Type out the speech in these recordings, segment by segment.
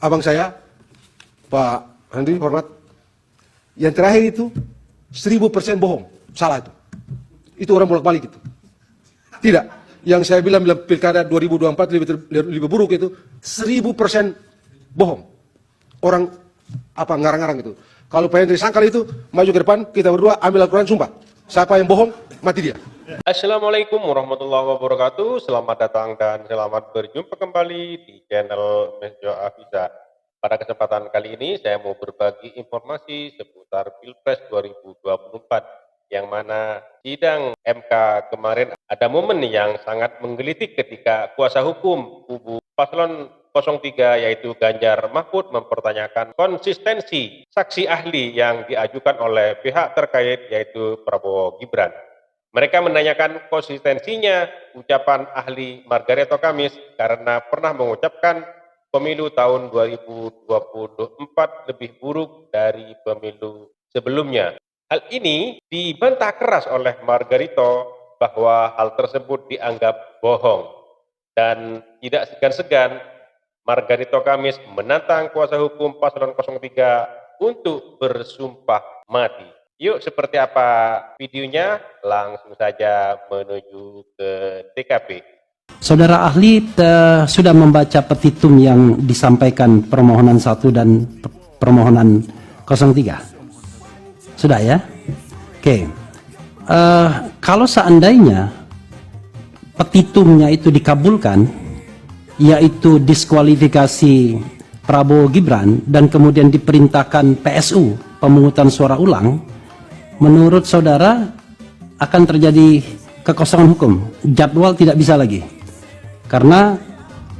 abang saya, Pak Henry, hormat, yang terakhir itu 1000% bohong, salah itu. Itu orang bolak-balik itu. Tidak, yang saya bilang pilkada 2024 lebih buruk itu 1000% bohong. Orang apa ngarang-ngarang itu. Kalau Pak Henry sangkal itu, maju ke depan, kita berdua ambil Al-Quran, sumpah. Siapa yang bohong, mati dia. Assalamualaikum warahmatullahi wabarakatuh. Selamat datang dan selamat berjumpa kembali di channel Mesjo Afisa. Pada kesempatan kali ini saya mau berbagi informasi seputar Pilpres 2024 yang mana sidang MK kemarin ada momen yang sangat menggelitik ketika kuasa hukum kubu paslon 03 yaitu Ganjar Mahfud mempertanyakan konsistensi saksi ahli yang diajukan oleh pihak terkait yaitu Prabowo Gibran. Mereka menanyakan konsistensinya ucapan ahli Margaretto Kamis karena pernah mengucapkan pemilu tahun 2024 lebih buruk dari pemilu sebelumnya. Hal ini dibantah keras oleh Margaretto bahwa hal tersebut dianggap bohong. Dan tidak segan-segan Margaretto Kamis menantang kuasa hukum paslon 03 untuk bersumpah mati. Yuk, seperti apa videonya? Langsung saja menuju ke TKP. Saudara ahli sudah membaca petitum yang disampaikan permohonan 1 dan permohonan 03? Sudah ya? Oke. Kalau seandainya petitumnya itu dikabulkan, yaitu diskualifikasi Prabowo Gibran dan kemudian diperintahkan PSU pemungutan suara ulang, menurut saudara akan terjadi kekosongan hukum, jadwal tidak bisa lagi. Karena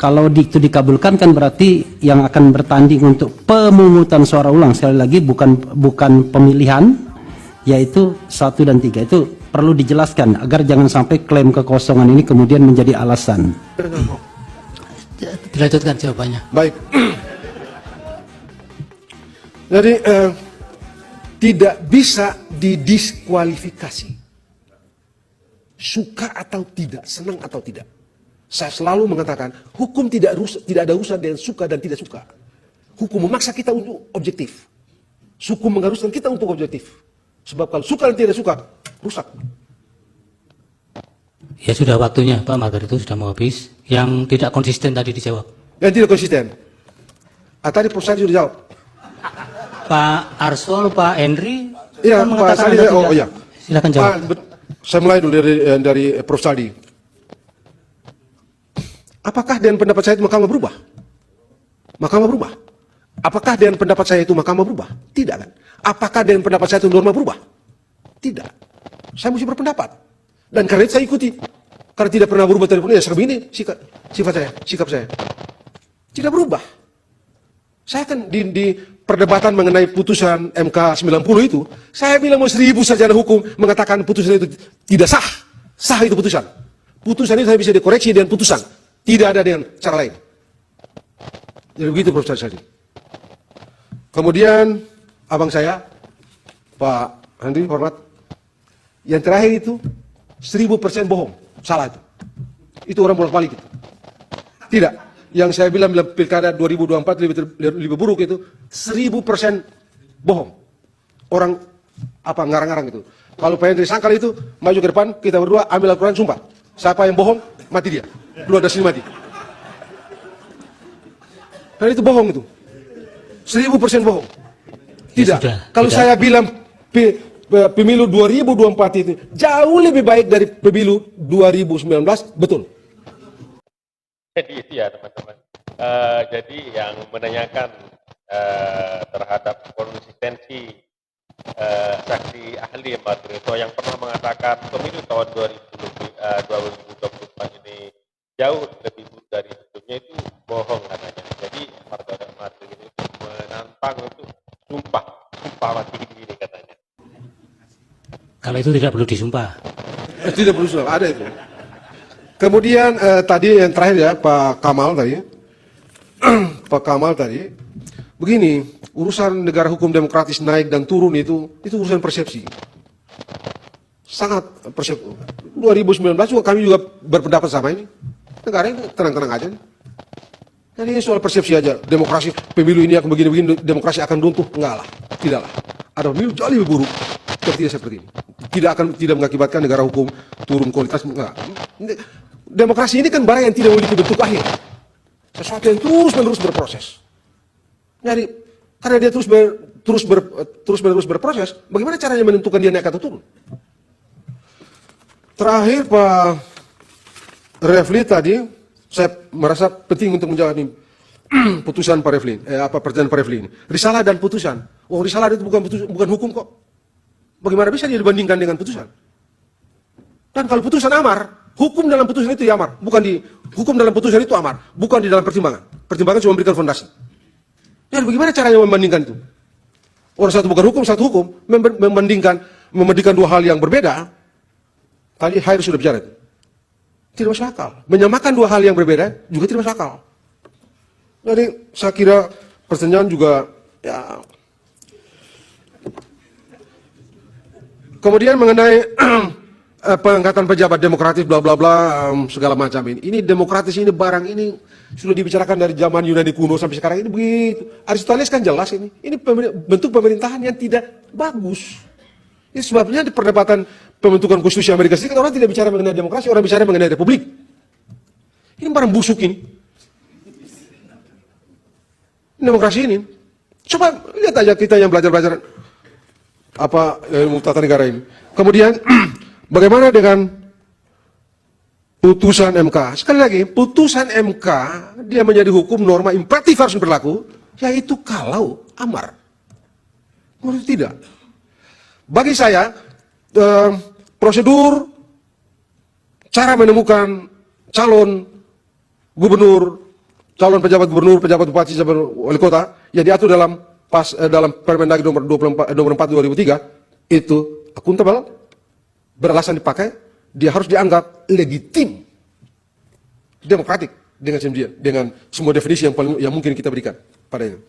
kalau itu dikabulkan kan berarti yang akan bertanding untuk pemungutan suara ulang, sekali lagi bukan pemilihan, yaitu 1 dan 3. Itu perlu dijelaskan agar jangan sampai klaim kekosongan ini kemudian menjadi alasan. Dilanjutkan jawabannya. Baik. Jadi tidak bisa didiskualifikasi. Suka atau tidak, senang atau tidak. Saya selalu mengatakan, hukum tidak ada urusan dengan suka dan tidak suka. Hukum memaksa kita untuk objektif. Hukum mengharuskan kita untuk objektif. Sebab kalau suka dan tidak suka, rusak. Ya sudah waktunya, Pak Margaretto sudah mau habis. Yang tidak konsisten tadi dijawab. Yang tidak konsisten. Tadi Prof. Sadi sudah jawab. Pak Arsul, Pak Henry. Iya, Pak Sadi. Oh iya. Silakan jawab. Saya mulai dulu dari Prof. Sadi. Apakah dengan pendapat saya itu Mahkamah berubah? Mahkamah berubah. Apakah dengan pendapat saya itu Mahkamah berubah? Tidak kan? Apakah dengan pendapat saya itu norma berubah? Tidak. Saya mesti berpendapat. Dan karena itu saya ikuti. Karena tidak pernah berubah dari ya serba ini sikap saya. Tidak berubah. Saya kan di perdebatan mengenai putusan MK 90 itu, saya bilang mau 1000 sarjana hukum mengatakan putusan itu tidak sah. Sah itu putusan. Putusan itu saya bisa dikoreksi dengan putusan. Tidak ada dengan cara lain. Jadi begitu Prof. Sadi. Kemudian abang saya, Pak Henry, hormat, yang terakhir itu 1000% bohong, salah itu. Itu orang bolak-balik itu. Tidak, yang saya bilang pilkada 2024 lebih buruk itu 1000% bohong. Orang apa ngarang-ngarang itu. Kalau Pak Henry sangkal itu, maju ke depan, kita berdua ambil Al-Quran, sumpah. Siapa yang bohong, mati dia. Keluar dari sini mati. Karena itu bohong itu. 1000% bohong. Tidak. Kalau saya bilang pemilu 2024 itu jauh lebih baik dari pemilu 2019, betul. Jadi ya teman-teman. Jadi yang menanyakan terhadap konsistensi saksi ahli Margaretto yang pernah mengatakan pemilu tahun 2024 ini jauh lebih buruk dari sebelumnya itu bohong katanya. Jadi Margaretto itu menantang untuk sumpah mati ini katanya. Kalau itu tidak perlu disumpah. Tidak perlu sumpah, ada itu. Kemudian tadi yang terakhir ya Pak Kamal tadi. Pak Kamal tadi begini, urusan negara hukum demokratis naik dan turun itu urusan persepsi. Sangat persepsi. 2019 juga kami juga berpendapat sama ini. Negara ini tenang-tenang aja. Jadi ini soal persepsi aja. Demokrasi, pemilu ini akan begini-begini, demokrasi akan runtuh. Enggak lah, tidaklah. Ada pemilu jauh lebih buruk. Tidak seperti ini. Tidak mengakibatkan negara hukum turun kualitas. Enggak. Demokrasi ini kan barang yang tidak memiliki bentuk akhir. Sesuatu yang terus-menerus berproses. Jadi, karena dia terus-menerus berproses, bagaimana caranya menentukan dia naik atau turun? Terakhir Pak Refli tadi, saya merasa penting untuk menjawab ini putusan Pak Refli, pertanyaan Pak Refli ini. Risalah dan putusan. Oh, risalah itu bukan hukum kok. Bagaimana bisa dia dibandingkan dengan putusan? Dan kalau putusan amar, hukum dalam putusan itu ya amar, hukum dalam putusan itu amar, bukan di dalam pertimbangan. Pertimbangan cuma memberikan fondasi. Jadi bagaimana caranya membandingkan itu? Orang satu bukan hukum, satu hukum, membandingkan dua hal yang berbeda. Tadi Hair sudah bicara itu. Tidak masuk akal. Menyamakan dua hal yang berbeda juga tidak masuk akal. Jadi saya kira pertanyaan juga ya. Kemudian mengenai pengangkatan pejabat demokratis bla bla bla segala macam ini. Ini demokratis ini barang ini sudah dibicarakan dari zaman Yunani kuno sampai sekarang ini begitu. Aristoteles kan jelas ini. Ini bentuk pemerintahan yang tidak bagus. Ini sebabnya di perdebatan pembentukan konstitusi Amerika Serikat orang tidak bicara mengenai demokrasi, orang bicara mengenai republik. Ini barang busuk ini. Demokrasi ini. Coba lihat aja kita yang belajar ilmu tata negara ini. Kemudian bagaimana dengan putusan MK? Sekali lagi, putusan MK dia menjadi hukum norma imperatif harus berlaku, yaitu kalau amar. Menurut tidak. Bagi saya, prosedur cara menemukan calon gubernur, calon pejabat gubernur, pejabat bupati, pejabat wali kota yang diatur dalam Permendagri nomor 4 2003 itu akuntabel, beralasan dipakai, dia harus dianggap legitim, demokratik dengan semua definisi yang mungkin kita berikan padanya.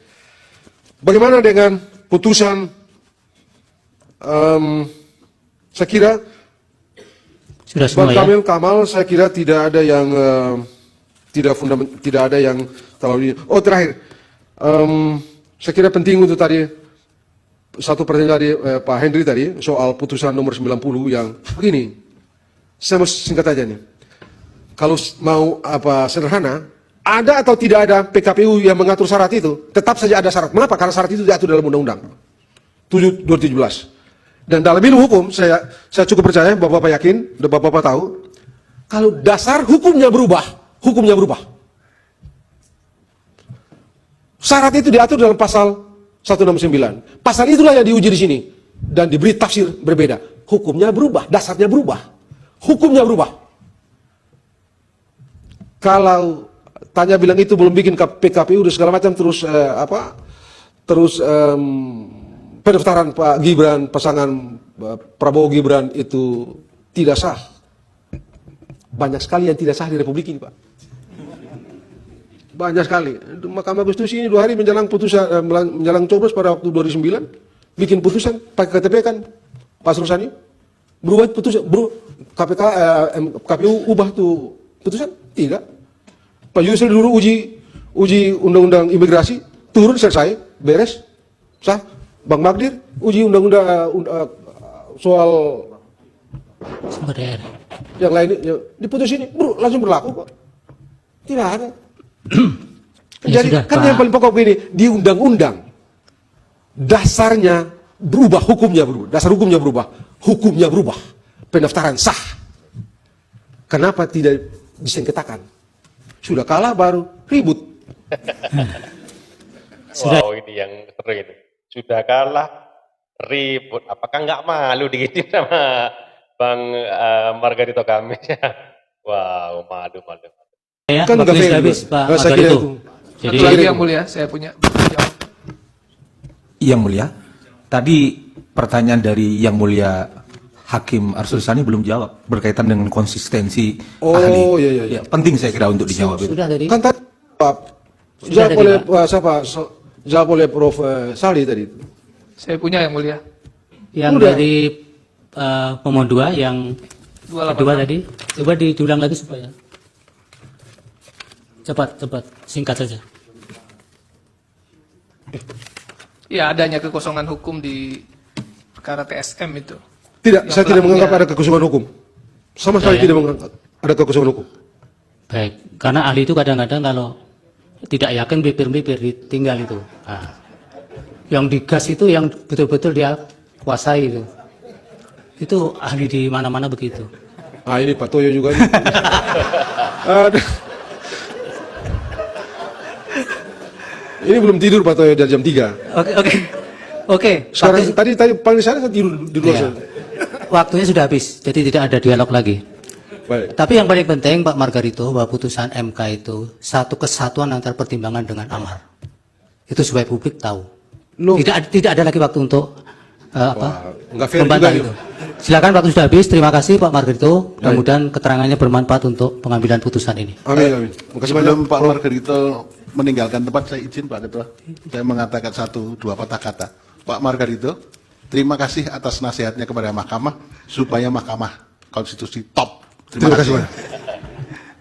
Bagaimana dengan putusan? Saya kira Sudah semua Bang ya? Kamal, saya kira tidak ada yang tidak ada yang terlalu. Oh terakhir, saya kira penting untuk tadi satu pertanyaan dari Pak Henry tadi soal putusan nomor 90 yang begini. Saya mau singkat aja nih. Kalau mau sederhana, ada atau tidak ada PKPU yang mengatur syarat itu, tetap saja ada syarat. Mengapa? Karena syarat itu diatur dalam Undang-Undang 7/2017. Dan dalam ilmu hukum, saya cukup percaya, Bapak-Bapak yakin, dan Bapak-Bapak tahu, kalau dasar hukumnya berubah. Syarat itu diatur dalam pasal 169. Pasal itulah yang diuji di sini. Dan diberi tafsir berbeda. Hukumnya berubah, dasarnya berubah. Hukumnya berubah. Kalau tanya bilang itu belum bikin PKPU dan segala macam, terus pendaftaran Pak Gibran, pasangan Prabowo Gibran itu tidak sah. Banyak sekali yang tidak sah di Republik ini, Pak. Banyak sekali. Mahkamah Konstitusi ini 2 hari menjelang putusan, menjelang coblos pada waktu 2009, bikin putusan pakai KTP kan, Pak Sursani, berubah putusan, KPU ubah tuh putusan, tidak. Pak Yusril dulu uji undang-undang imigrasi, turun selesai, beres, sah. Bang Magdir uji undang-undang soal Sumber daya. yang lain diputus ini langsung berlaku kok. Tidak ada. Ya Jadi sudah, kan Pak. yang paling pokok ini di undang-undang dasarnya berubah, hukumnya berubah, dasar hukumnya berubah, pendaftaran sah. Kenapa tidak disengketakan? Sudah kalah baru ribut. Wow, ini yang seru ini. Sudah kalah, ribut. Apakah nggak malu digituin sama Bang Margarito Kamis? Wow, malu. Ya, Kan waktu nggak fair habis, juga. Pak Saya kira Margarito. itu. Jadi, Satu lagi yang mulia, saya punya. Yang mulia, tadi pertanyaan dari Yang Mulia Hakim Arsul Sani belum jawab berkaitan dengan konsistensi ahli. Iya. Ya, penting saya kira untuk dijawab itu. sudah tadi. Kan tadi Pak, Sudah jawab tadi, oleh Pak. jawab oleh Prof. Sali tadi. Saya punya yang mulia. Yang Udah. dari pemohon 2 yang 286. kedua tadi, coba diulang lagi supaya. Cepat, singkat saja. Ya, adanya kekosongan hukum di perkara TSM itu. Tidak, Yang saya tidak pelakunya- menganggap ada kekosongan hukum. Sama sekali Ya. tidak menganggap ada kekosongan hukum. Baik, karena ahli itu kadang-kadang kalau tidak yakin bibir-bibir ditinggal itu. Nah, yang digas itu yang betul-betul dia kuasai itu. Itu ahli di mana-mana begitu. Ah, ini Pak Toyo juga. Nih. Aduh. Ini belum tidur Pak Toyo dari jam 3. Oke. Sekarang tadi panggil saya tidur di luar Iya. sana. Waktunya sudah habis, jadi tidak ada dialog lagi. Baik. Tapi yang paling penting Pak Margarito, bahwa putusan MK itu satu kesatuan antara pertimbangan dengan amar. Itu supaya publik tahu. Loh. Tidak ada lagi waktu untuk nggak fair membantah juga itu. Silakan waktu sudah habis. Terima kasih Pak Margarito. Mudah-mudahan keterangannya bermanfaat untuk pengambilan putusan ini. Amin, amin. Makasih banyak. Sebelum Pak Margarito meninggalkan tempat, saya izin Pak Ketua, saya mengatakan 1-2 patah kata. Pak Margarito, terima kasih atas nasihatnya kepada Mahkamah supaya Mahkamah Konstitusi top. Terima kasih banyak.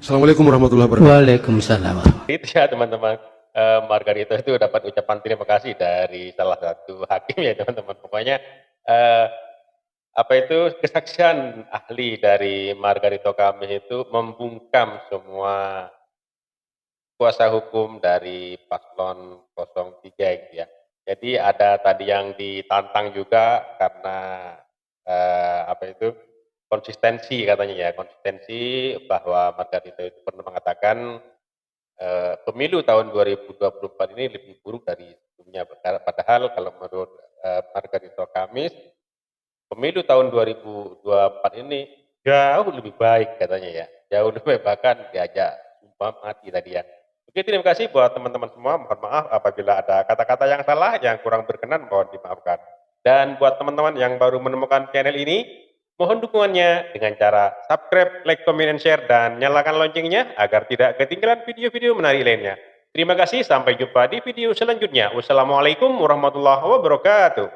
Assalamualaikum warahmatullahi wabarakatuh. Waalaikumsalam. Itu ya teman-teman, Margarito itu dapat ucapan terima kasih dari salah satu hakim ya teman-teman. Pokoknya apa itu kesaksian ahli dari Margarito Kamis itu membungkam semua kuasa hukum dari paslon 03 gitu ya. Jadi ada tadi yang ditantang juga karena apa itu konsistensi katanya ya, konsistensi bahwa Margarito itu pernah mengatakan pemilu tahun 2024 ini lebih buruk dari sebelumnya. Padahal kalau menurut Margarito Kamis, pemilu tahun 2024 ini jauh lebih baik katanya ya. Jauh lebih baik, bahkan diajak sumpah mati tadi ya. Oke, terima kasih buat teman-teman semua. Mohon maaf apabila ada kata-kata yang salah, yang kurang berkenan, mohon dimaafkan. Dan buat teman-teman yang baru menemukan channel ini, mohon dukungannya dengan cara subscribe, like, comment, and share, dan nyalakan loncengnya agar tidak ketinggalan video-video menarik lainnya. Terima kasih, sampai jumpa di video selanjutnya. Wassalamualaikum warahmatullahi wabarakatuh.